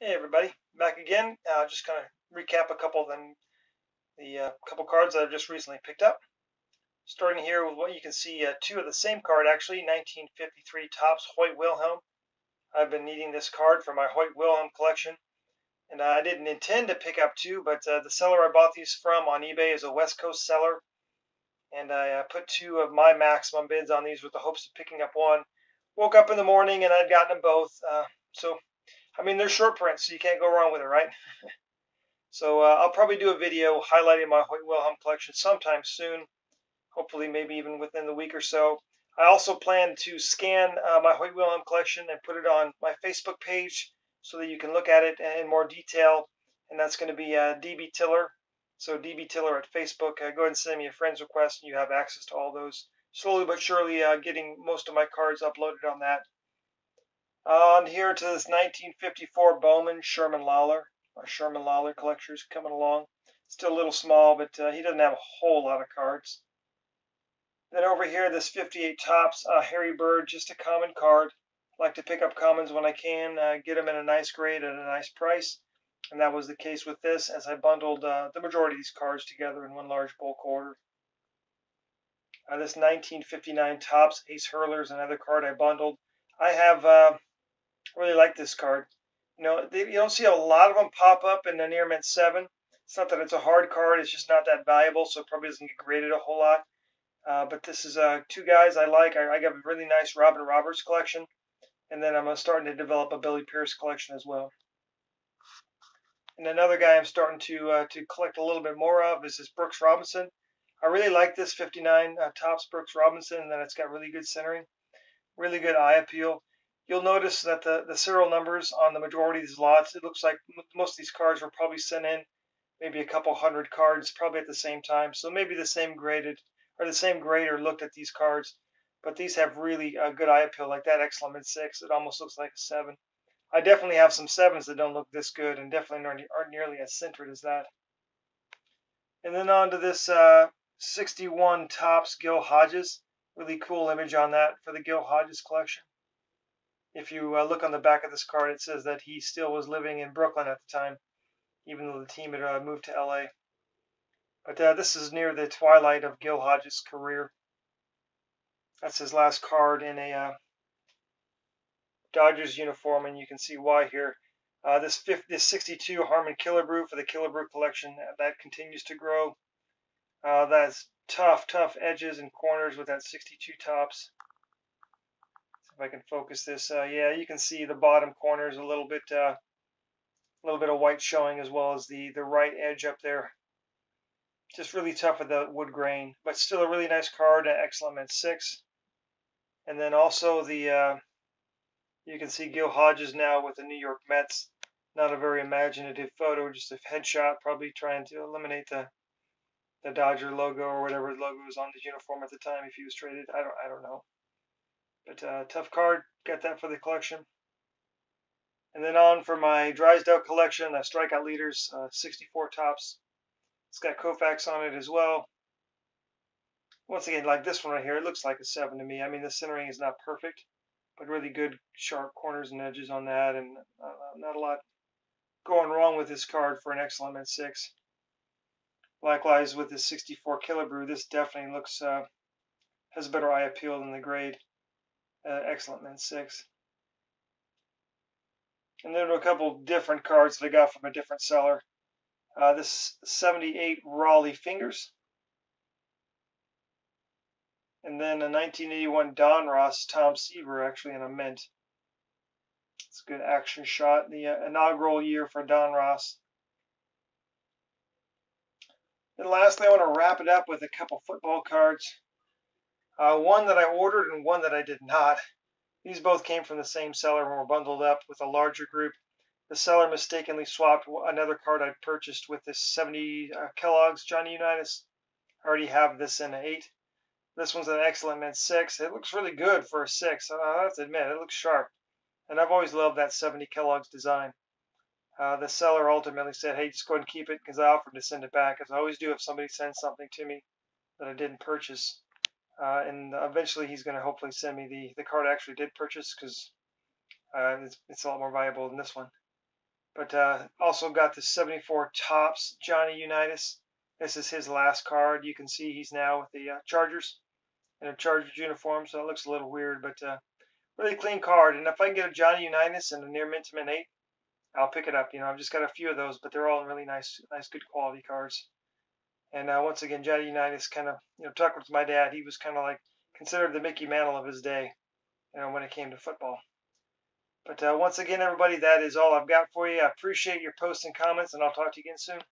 Hey everybody, back again. Just kind of recap a couple of the couple cards that I've just recently picked up. Starting here with what you can see, two of the same card actually, 1953 Topps Hoyt Wilhelm. I've been needing this card for my Hoyt Wilhelm collection, and I didn't intend to pick up two, but the seller I bought these from on eBay is a West Coast seller, and I put two of my maximum bids on these with the hopes of picking up one. Woke up in the morning and I'd gotten them both. They're short print, so you can't go wrong with it, right? So I'll probably do a video highlighting my Hoyt Wilhelm collection sometime soon, hopefully maybe even within the week or so. I also plan to scan my Hoyt Wilhelm collection and put it on my Facebook page so that you can look at it in more detail, and that's going to be DB Tiller. So DB Tiller at Facebook, go ahead and send me a friend's request and you have access to all those. Slowly but surely getting most of my cards uploaded on that. On here to this 1954 Bowman Sherman Lawler. Our Sherman Lawler collector's coming along. Still a little small, but he doesn't have a whole lot of cards. Then over here, this 58 Topps Harry Bird, just a common card. Like to pick up commons when I can, get them in a nice grade at a nice price. And that was the case with this, as I bundled the majority of these cards together in one large bulk order. This 1959 Topps Ace Hurler is another card I bundled. I have really like this card. You don't see a lot of them pop up in the near mint 7. It's not that it's a hard card, it's just not that valuable, so it probably doesn't get graded a whole lot. But this is two guys I like. I got a really nice Robin Roberts collection, and then I'm starting to develop a Billy Pierce collection as well. And another guy I'm starting to collect a little bit more of is this Brooks Robinson. I really like this 59 Topps Brooks Robinson, and then it's got really good centering, really good eye appeal. You'll notice that the serial numbers on the majority of these lots, it looks like most of these cards were probably sent in, maybe a couple hundred cards, probably at the same time. So maybe the same grader looked at these cards, but these have really good eye appeal, like that Excellent 6. It almost looks like a 7. I definitely have some 7s that don't look this good, and definitely aren't nearly as centered as that. And then on to this 61 Topps Gil Hodges. Really cool image on that for the Gil Hodges collection. If you look on the back of this card, it says that he still was living in Brooklyn at the time, even though the team had moved to LA. But this is near the twilight of Gil Hodges' career. That's his last card in a Dodgers uniform, and you can see why here. This 62 Harmon Killebrew for the Killebrew collection, that continues to grow. That's tough edges and corners with that 62 Topps. If I can focus this, yeah, you can see the bottom corner is a little bit of white showing, as well as the right edge up there. Just really tough with the wood grain, but still a really nice card, Excellent mint 6. And then also the you can see Gil Hodges now with the New York Mets. Not a very imaginative photo, just a headshot, probably trying to eliminate the Dodger logo or whatever logo was on his uniform at the time if he was traded. I don't know. But tough card, got that for the collection. And then on for my Drysdale collection, Strikeout Leaders, 64 Topps. It's got Koufax on it as well. Once again, like this one right here, it looks like a 7 to me. I mean, the centering is not perfect, but really good sharp corners and edges on that, and not a lot going wrong with this card for an Excellent mint 6. Likewise with this 64 Killebrew, this definitely looks has a better eye appeal than the grade Excellent mint 6. And then a couple different cards that I got from a different seller. This 78 Raleigh Fingers. And then a 1981 Don Ross Tom Seaver, actually in a mint. It's a good action shot. The inaugural year for Don Ross. And lastly, I want to wrap it up with a couple football cards. One that I ordered and one that I did not. These both came from the same seller and were bundled up with a larger group. The seller mistakenly swapped another card I'd purchased with this 70 Kellogg's Johnny Unitas. I already have this in an 8. This one's an Excellent mint 6. It looks really good for a 6. I have to admit, it looks sharp. And I've always loved that 70 Kellogg's design. The seller ultimately said, hey, just go ahead and keep it, because I offered to send it back, as I always do if somebody sends something to me that I didn't purchase. And eventually he's going to hopefully send me the card I actually did purchase, because it's a lot more valuable than this one. But also got the 74 Topps Johnny Unitas. This is his last card. You can see he's now with the Chargers in a Chargers uniform, so it looks a little weird, but really clean card. And if I can get a Johnny Unitas and a near mint to mint 8, I'll pick it up. I've just got a few of those, but they're all really nice, good quality cards. And once again, Johnny Unitas kind of, talking with my dad, he was kind of like considered the Mickey Mantle of his day, when it came to football. But once again, everybody, that is all I've got for you. I appreciate your posts and comments, and I'll talk to you again soon.